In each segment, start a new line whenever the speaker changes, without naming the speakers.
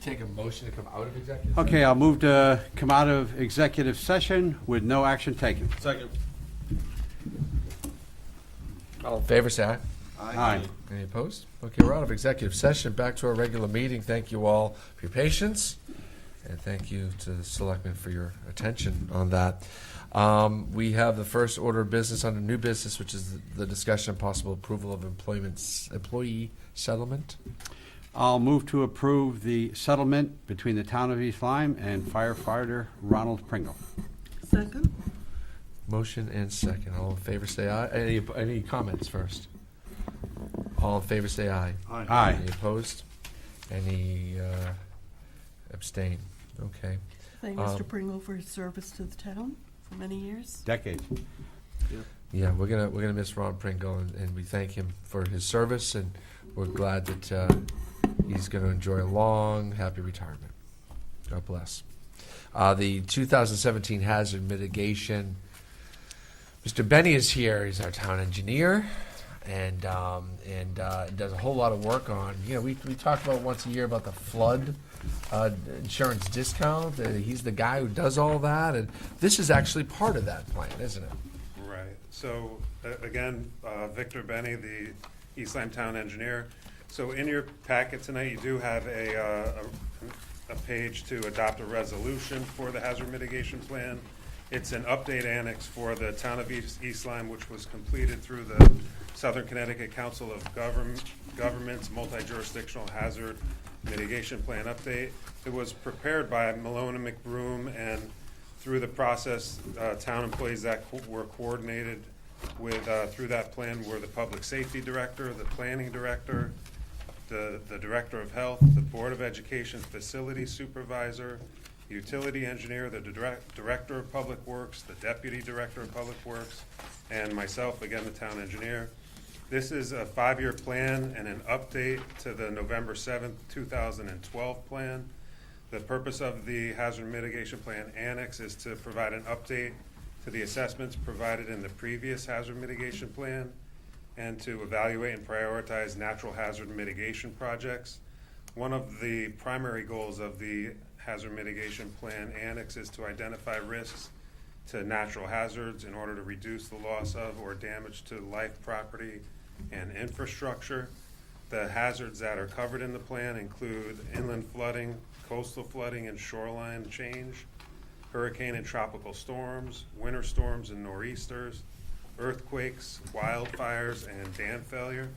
You take a motion to come out of executive?
Okay, I'll move to come out of executive session with no action taken.
Second.
All in favor, say aye.
Aye.
Any opposed? Okay, we're out of executive session. Back to our regular meeting. Thank you all for your patience, and thank you to the Selectmen for your attention on that. We have the first order of business under new business, which is the discussion of possible approval of employee settlement.
I'll move to approve the settlement between the town of East Lyme and firefighter Ronald Pringle.
Second.
Motion and second. All in favor, say aye. Any comments first? All in favor, say aye.
Aye.
Any opposed? Any abstain? Okay.
Thank Mr. Pringle for his service to the town for many years.
Decades.
Yeah, we're gonna miss Ron Pringle, and we thank him for his service, and we're glad that he's going to enjoy a long, happy retirement. God bless. The 2017 hazard mitigation. Mr. Benny is here. He's our town engineer, and does a whole lot of work on. We talk about once a year about the flood insurance discount. He's the guy who does all that, and this is actually part of that plan, isn't it?
Right. So again, Victor Benny, the East Lyme Town Engineer. So in your packet tonight, you do have a page to adopt a resolution for the hazard mitigation plan. It's an update annex for the town of East Lyme, which was completed through the Southern Connecticut Council of Governments Multi-Jurisdictional Hazard Mitigation Plan Update. It was prepared by Malone and McBroom, and through the process, town employees that were coordinated with through that plan were the Public Safety Director, the Planning Director, the Director of Health, the Board of Education Facility Supervisor, Utility Engineer, the Director of Public Works, the Deputy Director of Public Works, and myself, again, the Town Engineer. This is a 5-year plan and an update to the November 7th, 2012 plan. The purpose of the Hazard Mitigation Plan Annex is to provide an update to the assessments provided in the previous Hazard Mitigation Plan and to evaluate and prioritize natural hazard mitigation projects. One of the primary goals of the Hazard Mitigation Plan Annex is to identify risks to natural hazards in order to reduce the loss of or damage to life, property, and infrastructure. The hazards that are covered in the plan include inland flooding, coastal flooding and shoreline change, hurricane and tropical storms, winter storms and nor'easters, earthquakes, wildfires, and dam failure.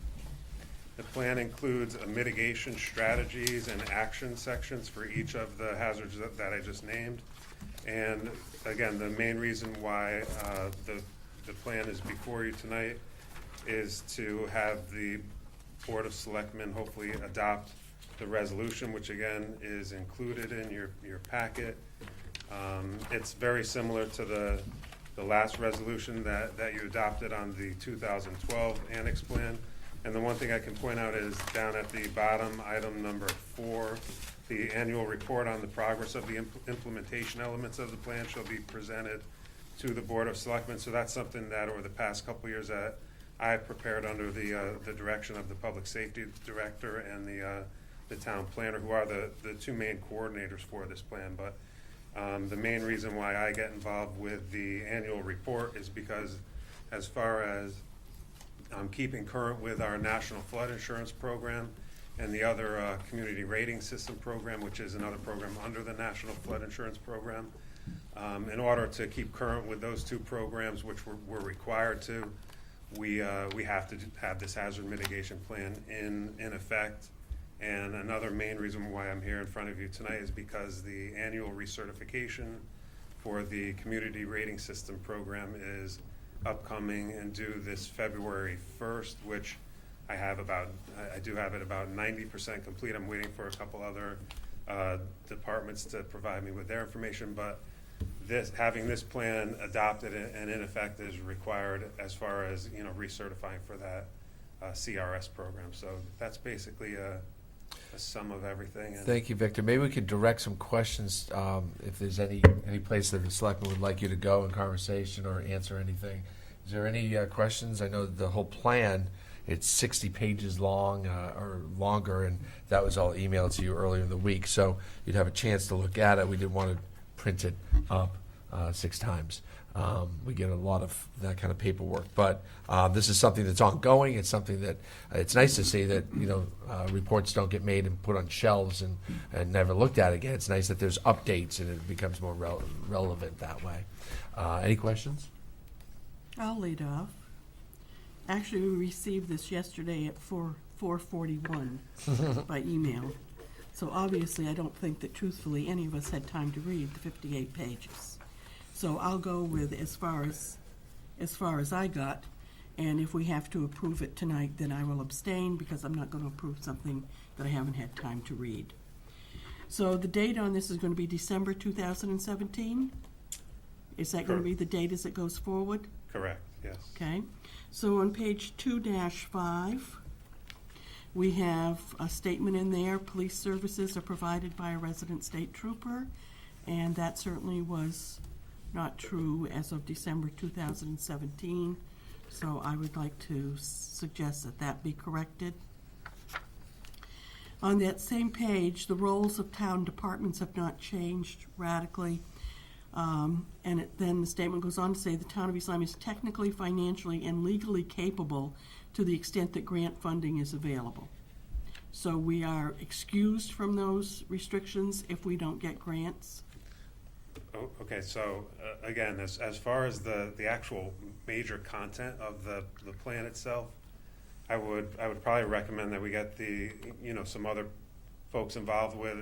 The plan includes a mitigation strategies and action sections for each of the hazards that I just named. And again, the main reason why the plan is before you tonight is to have the Board of Selectmen hopefully adopt the resolution, which again is included in your packet. It's very similar to the last resolution that you adopted on the 2012 Annex Plan. And the one thing I can point out is down at the bottom, item number 4, the annual report on the progress of the implementation elements of the plan shall be presented to the Board of Selectmen. So that's something that over the past couple of years that I prepared under the direction of the Public Safety Director and the Town Planner, who are the two main coordinators for this plan. But the main reason why I get involved with the annual report is because as far as keeping current with our National Flood Insurance Program and the other Community Rating System Program, which is another program under the National Flood Insurance Program. In order to keep current with those two programs, which we're required to, we have to have this hazard mitigation plan in effect. And another main reason why I'm here in front of you tonight is because the annual recertification for the Community Rating System Program is upcoming and due this February 1st, which I do have it about 90% complete. I'm waiting for a couple other departments to provide me with their information, but having this plan adopted and in effect is required as far as recertifying for that CRS program. So that's basically a sum of everything. And
Thank you, Victor. Maybe we could direct some questions if there's any place that the selectman would like you to go in conversation or answer anything. Is there any questions? I know the whole plan it's 60 pages long or longer, and that was all emailed to you earlier in the week. So you'd have a chance to look at it. We didn't want to print it up 6 times. We get a lot of that kind of paperwork, but this is something that's ongoing. It's something that it's nice to see that reports don't get made and put on shelves and never looked at again. It's nice that there's updates and it becomes more relevant that way. Any questions?
I'll lead off. Actually, we received this yesterday at 4:41 by email. So obviously, I don't think that truthfully any of us had time to read the 58 pages. So I'll go with as far as I got, and if we have to approve it tonight, then I will abstain because I'm not going to approve something that I haven't had time to read. So the date on this is going to be December 2017? Is that going to be the date as it goes forward?
Correct, yes.
Okay. So on page 2-5, we have a statement in there, police services are provided by a resident state trooper, and that certainly was not true as of December 2017, so I would like to suggest that that be corrected. On that same page, the roles of town departments have not changed radically, then the statement goes on to say the town of East Lyme is technically, financially, and legally capable to the extent that grant funding is available. So we are excused from those restrictions if we don't get grants.
Oh, okay, so again, as far as the actual major content of the plan itself, I would probably recommend that we get some other folks involved with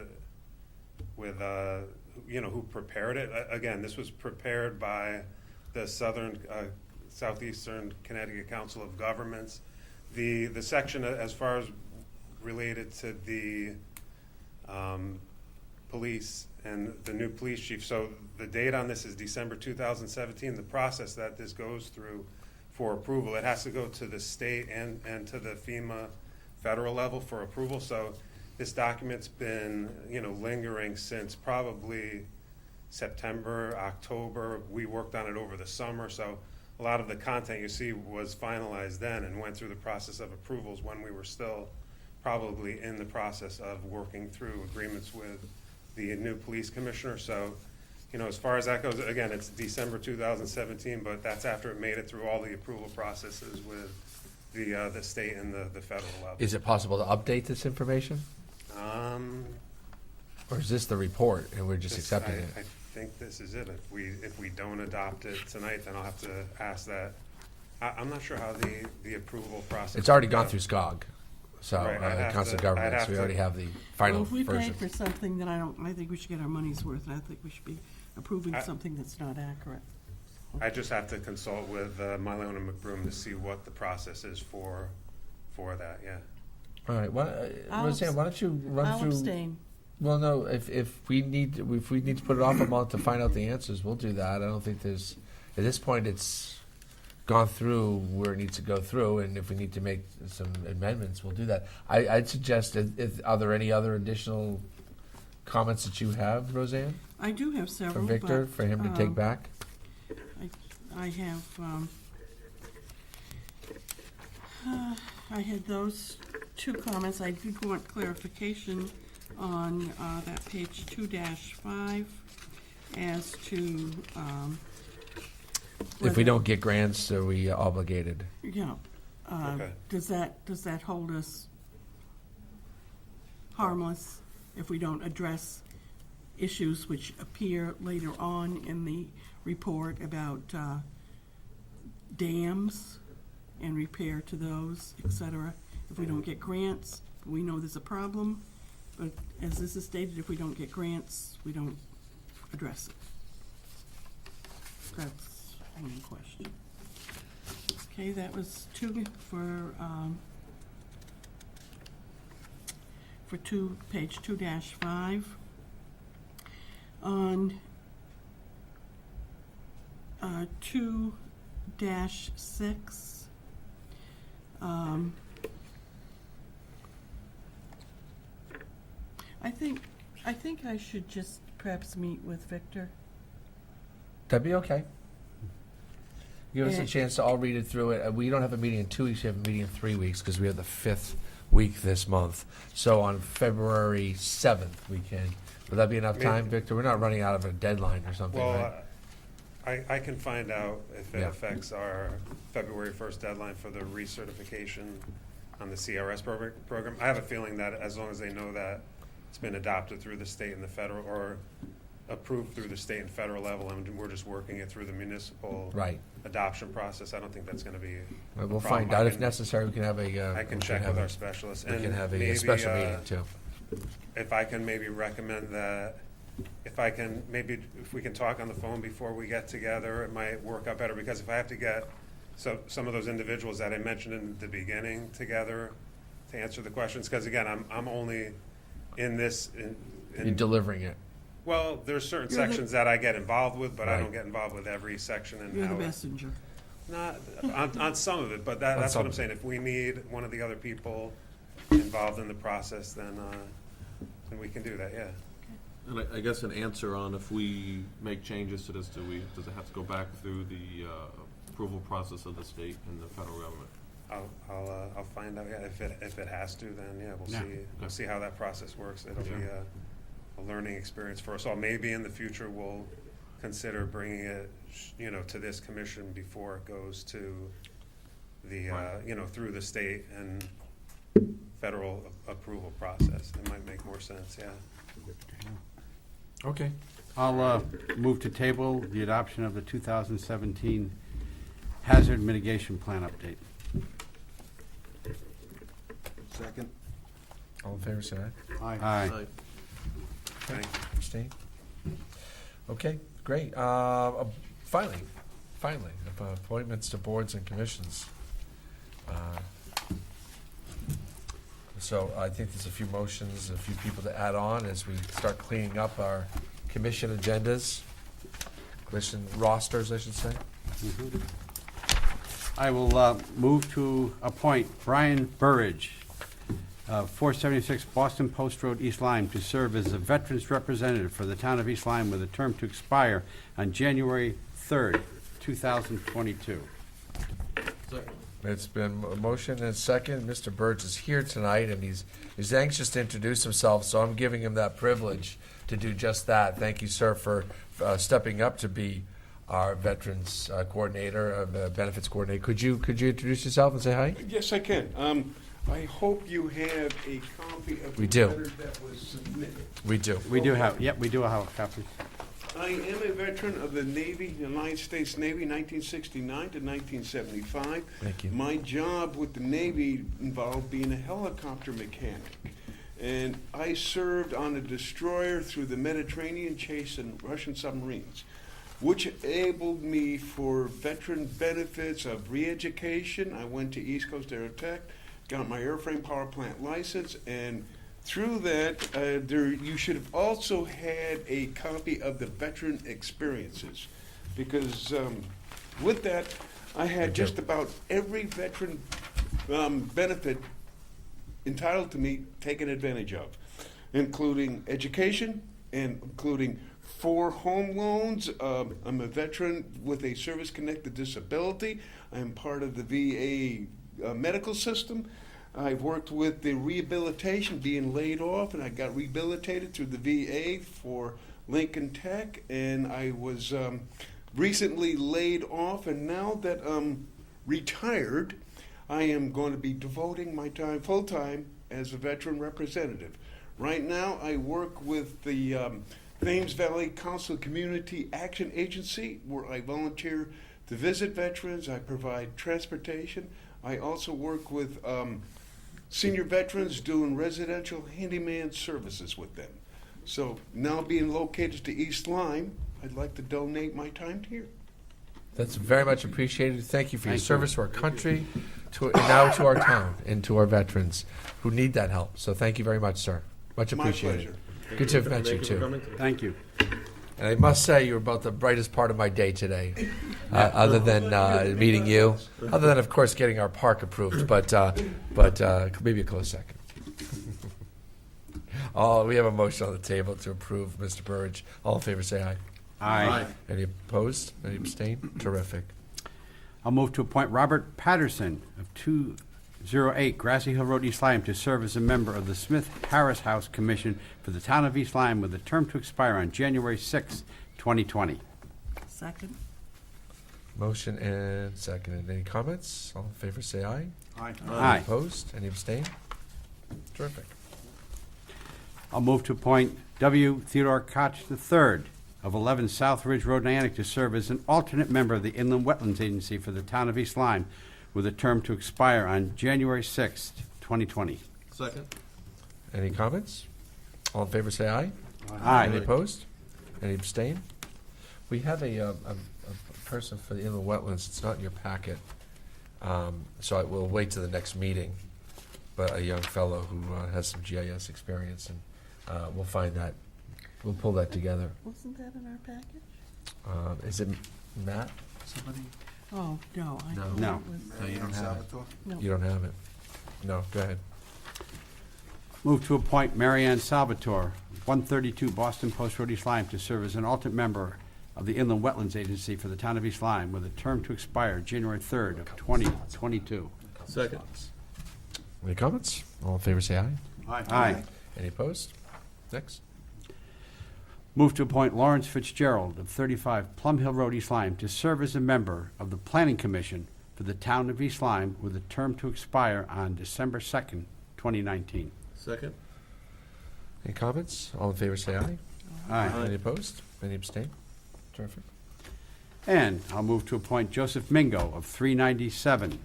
who prepared it. Again, this was prepared by the Southeastern Connecticut Council of Governments. The section as far as related to the police and the new police chief. So the date on this is December 2017. The process that this goes through for approval, it has to go to the state and to the FEMA federal level for approval. So this document's been, lingering since probably September, October. We worked on it over the summer. So a lot of the content you see was finalized then and went through the process of approvals when we were still probably in the process of working through agreements with the new police commissioner. So, as far as that goes, again, it's December 2017, but that's after it made it through all the approval processes with the state and the federal level.
Is it possible to update this information? Or is this the report and we're just accepting it?
I think this is it. If we don't adopt it tonight, then I'll have to ask that. I'm not sure how the approval process.
It's already gone through SCOG. So,
Right,
Council of Governments, we already have the final
Well, if we
version.
pay for something, then I think we should get our money's worth, and I think we should be approving something that's not accurate.
I just have to consult with Mylone and McBroom to see what the process is for that, yeah.
All right, Roseanne, why don't you run
I'll
through?
abstain.
Well, no, if we need to put it off a month to find out the answers, we'll do that. I don't think there's, at this point, it's gone through where it needs to go through, and if we need to make some amendments, we'll do that. I'd suggest, are there any other additional comments that you have, Roseanne,
I do have
for
several,
Victor,
but,
for him to take back?
I have, I had those 2 comments. I did want clarification on that page 2-5 as to
If we don't get grants, are we obligated?
yeah.
Okay.
Does that hold us harmless if we don't address issues which appear later on in the report about dams and repair to those, etc.? If we don't get grants, we know there's a problem, but as this is stated, if we don't get grants, we don't address it. That's one question. Okay, that was 2 for page 2-5. On 2-6, I think I should just perhaps meet with Victor.
That'd be okay. Give us a
And-
chance to all read it through it. We don't have a meeting in 2 weeks, we have a meeting in 3 weeks, because we have the 5th week this month. So on February 7th, we can. Would that be enough time, Victor? We're not running out of a deadline or something, right?
Well, I can find out if it
Yeah.
affects our February 1st deadline for the recertification on the CRS program. I have a feeling that as long as they know that it's been adopted through the state and the federal, or approved through the state and federal level, and we're just working it through the municipal
Right.
adoption process, I don't think that's gonna be a
We'll
problem.
find out if necessary. We can have a.
I can check with our specialists.
We can
and
have a
maybe,
special meeting too.
If I can maybe recommend that, if we can talk on the phone before we get together, it might work out better, because if I have to get some of those individuals that I mentioned in the beginning together to answer the questions, because again, I'm only in this,
You're delivering it.
well, there's certain
You're the-
sections that I get involved with, but I
Right.
don't get involved with every section and
You're the
how it-
messenger.
Not, on some of it, but
On
that's
some
what I'm
of it.
saying. If we need one of the other people involved in the process, then we can do that, yeah.
And I guess an answer on if we make changes to this, does it have to go back through the approval process of the state and the federal government?
I'll find out, yeah, if it has to, then, yeah,
Yeah.
we'll see how that process works. It'll be a learning experience for us all. Maybe in the future, we'll consider bringing it, to this commission before it goes to the,
Right.
through the state and federal approval process. It might make more sense, yeah.
Okay.
I'll move to table the adoption of the 2017 Hazard Mitigation Plan update.
Second.
All in favor, say aye.
Aye.
Thank you.
Abstain? Okay, great. Finally, appointments to boards and commissions. So I think there's a few motions, a few people to add on as we start cleaning up our commission agendas, commission rosters, I should say.
I will move to appoint Brian Burridge, 476 Boston Post Road, East Lyme, to serve as the Veterans Representative for the town of East Lyme with a term to expire on January 3rd, 2022.
It's been a motion and a second. Mr. Burge is here tonight, and he's anxious to introduce himself, so I'm giving him that privilege to do just that. Thank you, sir, for stepping up to be our veterans coordinator, benefits coordinator. Could you introduce yourself and say hi?
Yes, I can. I hope you have a copy of
We
the
do.
letter that was submitted.
We do.
We do have, we do have a copy.
I am a veteran of the Navy, United States Navy, 1969 to 1975.
Thank you.
My job with the Navy involved being a helicopter mechanic. And I served on a destroyer through the Mediterranean chasing Russian submarines, which enabled me for veteran benefits of re-education. I went to East Coast Aerotech, got my airframe power plant license, and through that, you should have also had a copy of the veteran experiences, because with that, I had just about every veteran benefit entitled to me taken advantage of, including education and including 4 home loans. I'm a veteran with a service-connected disability. I'm part of the VA medical system. I've worked with the rehabilitation, being laid off, and I got rehabilitated through the VA for Lincoln Tech, and I was recently laid off, and now that I'm retired, I am going to be devoting my time full-time as a veteran representative. Right now, I work with the Thames Valley Council Community Action Agency, where I volunteer to visit veterans. I provide transportation. I also work with senior veterans doing residential handyman services with them. So now being located to East Lyme, I'd like to donate my time here.
That's very much appreciated. Thank you for your
Thank you.
service to our country, and now to our town, and to our veterans who need that help. So thank you very much, sir. Much
My
appreciated.
pleasure.
Good to have met you,
Thank for
too.
coming today.
Thank you.
And I must say, you were about the brightest part of my day today, other than meeting you, other than, of course, getting our park approved, but maybe a close second. We have a motion on the table to approve Mr. Burridge. All in favor, say aye.
Aye.
Any opposed? Any abstain? Terrific.
I'll move to appoint Robert Patterson of 208 Grassy Hill Road, East Lyme, to serve as a member of the Smith-Harris House Commission for the town of East Lyme with a term to expire on January 6, 2020.
Second.
Motion and seconded. Any comments? All in favor, say aye.
Aye.
Aye.
Any opposed? Any abstain? Terrific.
I'll move to appoint W. Theodore Koch III of 11 South Ridge Road, Niantic, to serve as an alternate member of the Inland Wetlands Agency for the town of East Lyme with a term to expire on January 6, 2020.
Second?
Any comments? All in favor, say aye.
Aye.
Any opposed? Any abstain? We have a person for the inland wetlands. It's not in your packet, so I will wait to the next meeting. But a young fellow who has some GIS experience, and we'll find that. We'll pull that together.
Wasn't that in our package?
Is it Matt? Somebody?
Oh, no. I
No.
thought
No.
it was-
No, you don't have it.
No.
You don't have it. No, go ahead.
Move to appoint Marianne Salvatore, 132 Boston Post Road, East Lyme, to serve as an alternate member of the Inland Wetlands Agency for the town of East Lyme with a term to expire January 3rd of 2022.
Second?
Any comments? All in favor, say aye.
Aye.
Any opposed? Next.
Move to appoint Lawrence Fitzgerald of 35 Plum Hill Road, East Lyme, to serve as a member of the Planning Commission for the town of East Lyme with a term to expire on December 2nd, 2019.
Second?
Any comments? All in favor, say aye.
Aye.
Any opposed? Any abstain? Terrific.
And I'll move to appoint Joseph Mingo of 397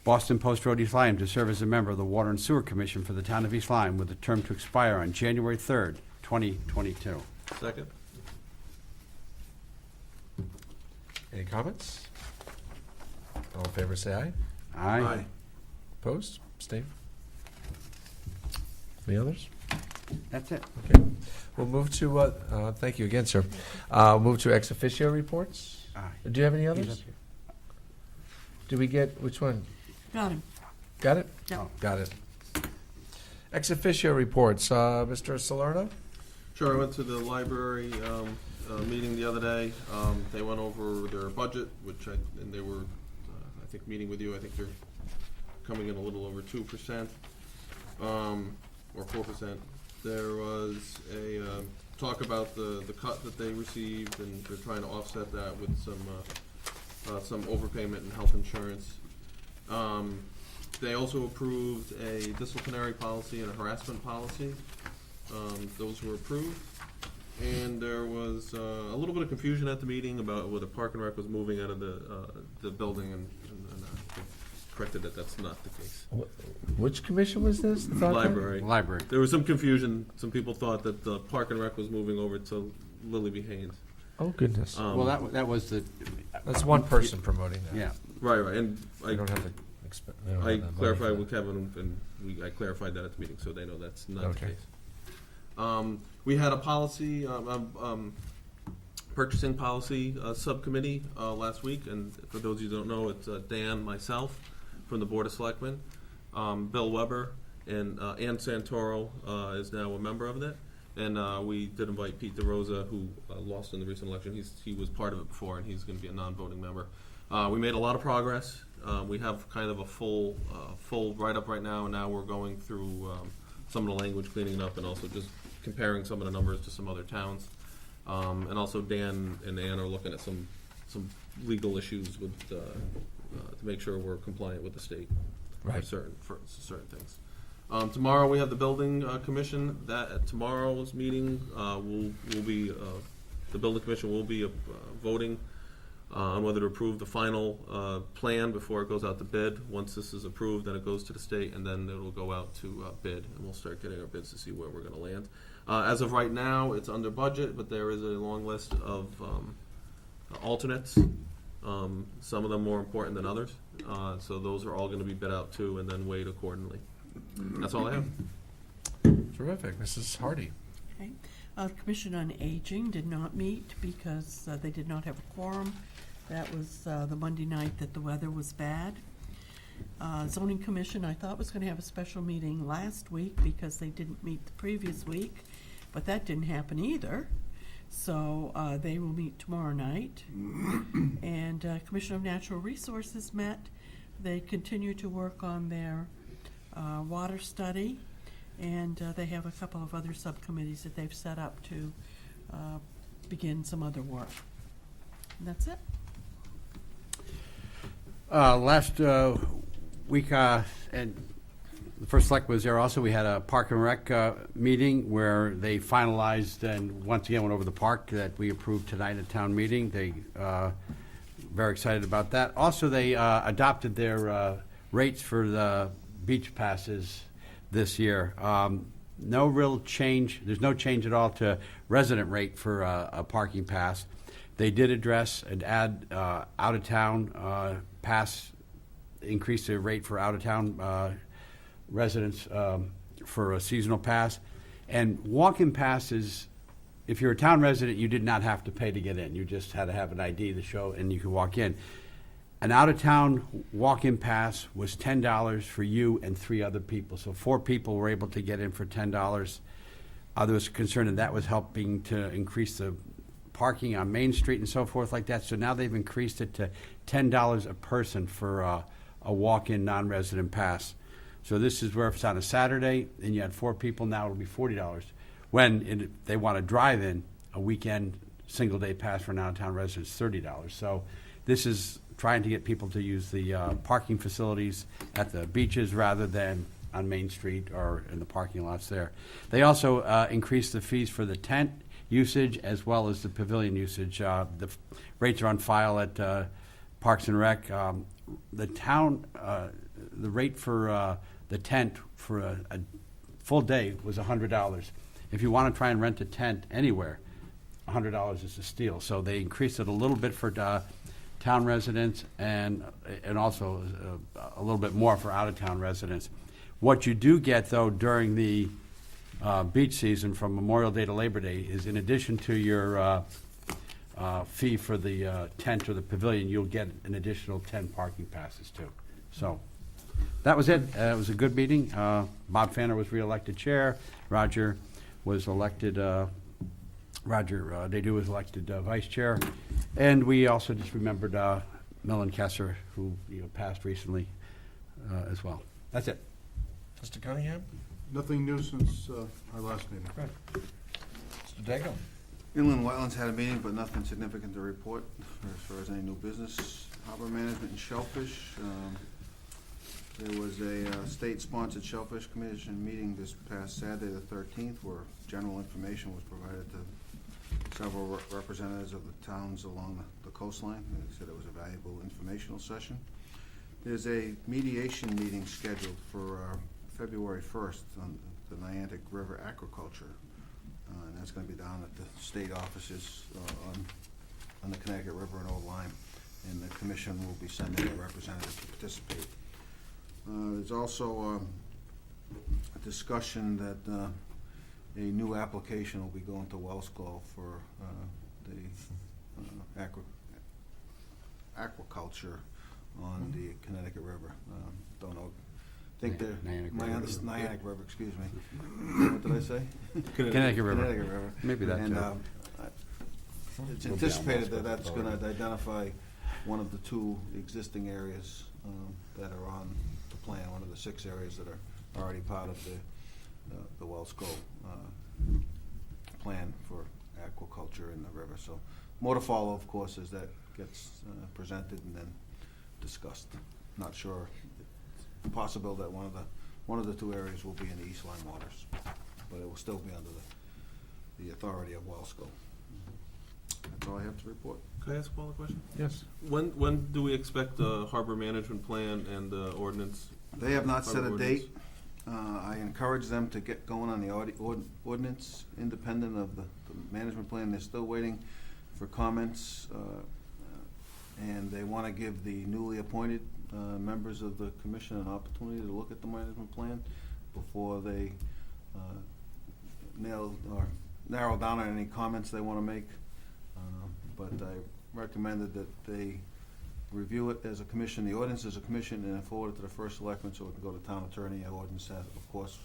Boston Post Road, East Lyme, to serve as a member of the Water and Sewer Commission for the town of East Lyme with a term to expire on January 3rd, 2022.
Second?
Any comments? All in favor, say aye.
Aye.
Opposed? Abstain? Any others?
That's it.
Okay. We'll move to, thank you again, sir. Move to ex officio reports.
Aye.
Do you have any
He's
others?
up here.
Did we get, which one?
Got him.
Got it?
Yep.
Got it. Ex officio reports. Mr. Salerno?
Sure, I went to the library meeting the other day. They went over their budget, and they were, I think, meeting with you. I think they're coming in a little over 2%, or 4%. There was a talk about the cut that they received, and they're trying to offset that with some overpayment in health insurance. They also approved a disciplinary policy and a harassment policy. Those were approved. And there was a little bit of confusion at the meeting about whether Park and Rec was moving out of the building, and corrected that that's not the case.
Which commission was this?
Library.
Library.
There was some confusion. Some people thought that the Park and Rec was moving over to Lily B. Haynes.
Oh, goodness.
Well, that was the,
That's one person promoting that.
yeah.
Right, and
They don't have the they don't
I
have that money
clarified
for
with
that.
Kevin, and I clarified that at the meeting, so they know that's not
Okay.
the case. We had a policy, purchasing policy subcommittee last week, and for those of you who don't know, it's Dan, myself, from the Board of Selectmen, Bill Weber, and Ann Santoro is now a member of it. And we did invite Pete DeRosa, who lost in the recent election. He was part of it before, and he's going to be a non-voting member. We made a lot of progress. We have kind of a full write-up right now, and now we're going through some of the language, cleaning it up, and also just comparing some of the numbers to some other towns. And also Dan and Ann are looking at some legal issues with to make sure we're compliant with the state
Right.
for certain things. Tomorrow we have the building commission. That at tomorrow's meeting will be the building commission will be voting on whether to approve the final plan before it goes out to bid. Once this is approved, then it goes to the state, and then it'll go out to bid, and we'll start getting our bids to see where we're going to land. As of right now, it's under budget, but there is a long list of alternates. Some of them more important than others. So those are all going to be bid out too, and then weighed accordingly. That's all I have.
Terrific. Mrs. Hardy.
Okay. The Commission on Aging did not meet because they did not have a quorum. That was the Monday night that the weather was bad. Zoning Commission, I thought was going to have a special meeting last week because they didn't meet the previous week, but that didn't happen either. So they will meet tomorrow night. And Commission of Natural Resources met. They continue to work on their water study, and they have a couple of other subcommittees that they've set up to begin some other work. And that's it.
Last week, and the first select was there also, we had a Park and Rec meeting where they finalized and once again went over the park that we approved tonight at town meeting. They very excited about that. Also, they adopted their rates for the beach passes this year. No real change. There's no change at all to resident rate for a parking pass. They did address and add out-of-town pass, increase the rate for out-of-town residents for a seasonal pass. And walk-in passes, if you're a town resident, you did not have to pay to get in. You just had to have an ID to show, and you could walk in. An out-of-town walk-in pass was $10 for you and 3 other people. So 4 people were able to get in for $10. Others concerned that that was helping to increase the parking on Main Street and so forth like that. So now they've increased it to $10 a person for a walk-in non-resident pass. So this is where if it's on a Saturday and you had 4 people, now it'll be $40. When they want to drive in, a weekend single-day pass for an out-of-town resident is $30. So this is trying to get people to use the parking facilities at the beaches rather than on Main Street or in the parking lots there. They also increased the fees for the tent usage as well as the pavilion usage. The rates are on file at Parks and Rec. The town, the rate for the tent for a full day was $100. If you want to try and rent a tent anywhere, $100 is a steal. So they increased it a little bit for town residents and also a little bit more for out-of-town residents. What you do get, though, during the beach season from Memorial Day to Labor Day is in addition to your fee for the tent or the pavilion, you'll get an additional 10 parking passes, too. So that was it. It was a good meeting. Bob Fanner was reelected chair. Roger was elected, Roger Nadeau was elected vice chair. And we also just remembered Millen Kessler, who passed recently as well. That's it.
Mr. Cunningham?
Nothing new since our last meeting.
Mr. Dago?
Inland Wetlands had a meeting, but nothing significant to report as far as any new business. Harbor management and shellfish. There was a state-sponsored shellfish commission meeting this past Saturday, the 13th, where general information was provided to several representatives of the towns along the coastline. They said it was a valuable informational session. There's a mediation meeting scheduled for February 1st on the Niantic River aquaculture. And that's going to be down at the state offices on the Connecticut River in Old Lyme. And the commission will be sending a representative to participate. There's also a discussion that a new application will be going to Wellsco for the aquaculture on the Connecticut River. Don't know. Think they're Niantic River, excuse me. What did I say?
Connecticut River.
Connecticut River.
Maybe that
and,
too.
It's anticipated that that's going to identify one of the 2 existing areas that are on the plan, one of the 6 areas that are already part of the Wellsco plan for aquaculture in the river. So more to follow, of course, as that gets presented and then discussed. Not sure. It's possible that one of the 2 areas will be in the East Lyme waters, but it will still be under the authority of Wellsco. That's all I have to report.
Can I ask Paul a question?
Yes.
When do we expect the harbor management plan and the ordinance?
They have not set a
Harbor
date. I encourage them to get going on the ordinance independent of the management plan. They're still waiting for comments, and they want to give the newly appointed members of the commission an opportunity to look at the management plan before they narrow down on any comments they want to make. But I recommended that they review it as a commission, the ordinance as a commission, and then forward it to the first selectman so it can go to town attorney. Our ordinance has, of course,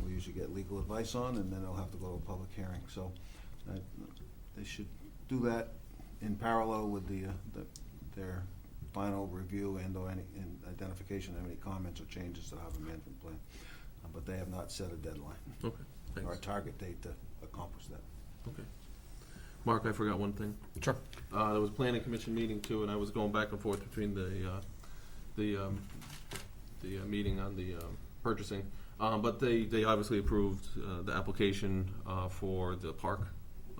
we usually get legal advice on, and then it'll have to go to a public hearing. So they should do that in parallel with their final review and/or any identification of any comments or changes to the harbor management plan. But they have not set a deadline
Okay,
or a
thanks.
target date to accomplish that.
Okay. Mark, I forgot one thing.
Sure.
There was a planning commission meeting too, and I was going back and forth between the meeting on the purchasing. But they obviously approved the application for the park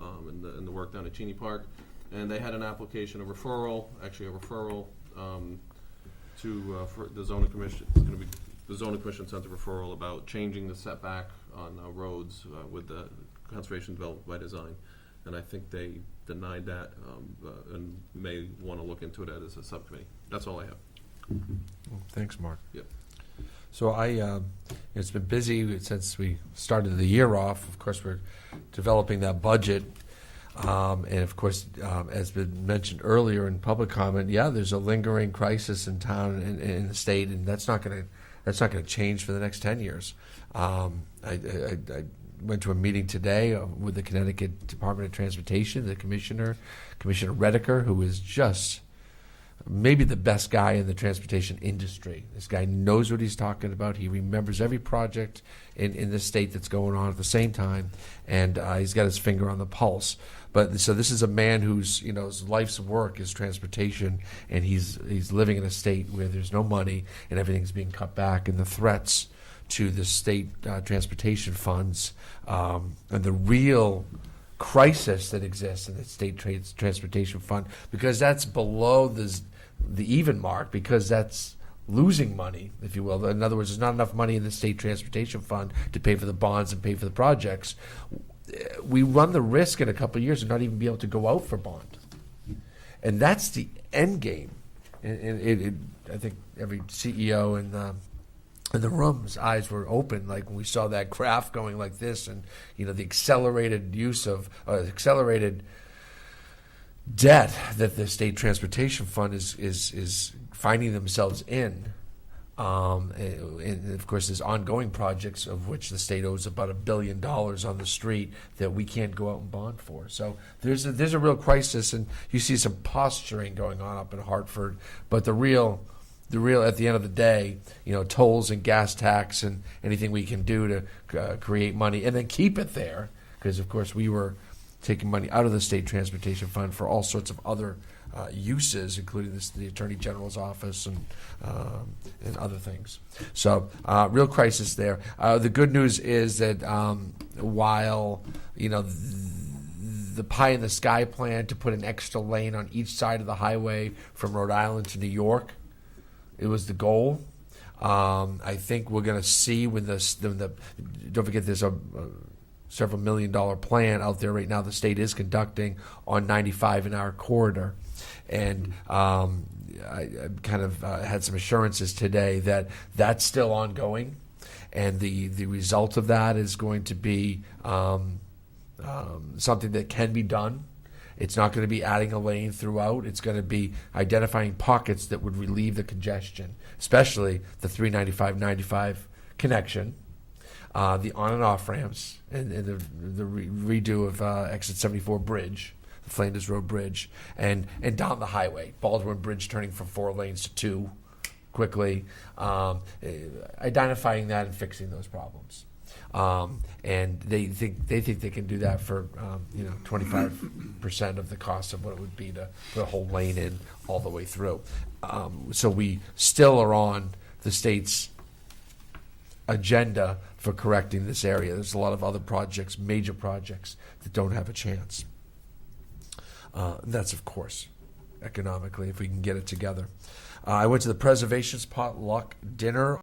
and the work down at Cheney Park. And they had an application, a referral to for the zoning commission. It's going to be the zoning commission sent a referral about changing the setback on roads with the conservation development by design. And I think they denied that and may want to look into it as a subcommittee. That's all I have.
Thanks, Mark.
Yep.
So it's been busy since we started the year off. Of course, we're developing that budget. And of course, as been mentioned earlier in public comment, there's a lingering crisis in town and in the state, and that's not going to change for the next 10 years. I went to a meeting today with the Connecticut Department of Transportation, the Commissioner Rediker, who is just maybe the best guy in the transportation industry. This guy knows what he's talking about. He remembers every project in the state that's going on at the same time, and he's got his finger on the pulse. But so this is a man whose his life's work is transportation, and he's living in a state where there's no money and everything's being cut back, and the threats to the state transportation funds and the real crisis that exists in the state transportation fund, because that's below the even mark, because that's losing money, if you will. In other words, there's not enough money in the state transportation fund to pay for the bonds and pay for the projects. We run the risk in a couple of years of not even be able to go out for bond. And that's the end game. And I think every CEO in the room's eyes were open, like when we saw that graph going like this, and the accelerated use of accelerated debt that the state transportation fund is finding themselves in. And of course, there's ongoing projects of which the state owes about $1 billion on the street that we can't go out and bond for. So there's a real crisis, and you see some posturing going on up in Hartford. But the real at the end of the day, tolls and gas tax and anything we can do to create money and then keep it there, because of course we were taking money out of the state transportation fund for all sorts of other uses, including the Attorney General's office and other things. So real crisis there. The good news is that while the pie in the sky plan to put an extra lane on each side of the highway from Rhode Island to New York, it was the goal. I think we're going to see when don't forget there's a several $1 million plan out there right now the state is conducting on 95 in our corridor. And I kind of had some assurances today that that's still ongoing, and the result of that is going to be something that can be done. It's not going to be adding a lane throughout. It's going to be identifying pockets that would relieve the congestion, especially the 395-95 connection, the on and off ramps, and the redo of Exit 74 Bridge, the Flanders Road Bridge, and down the highway, Baldwin Bridge turning from 4 lanes to 2 quickly, identifying that and fixing those problems. And they think they can do that for 25% of the cost of what it would be to put a whole lane in all the way through. So we still are on the state's agenda for correcting this area. There's a lot of other projects, major projects, that don't have a chance. That's, of course, economically, if we can get it together. I went to the Preservation's potluck dinner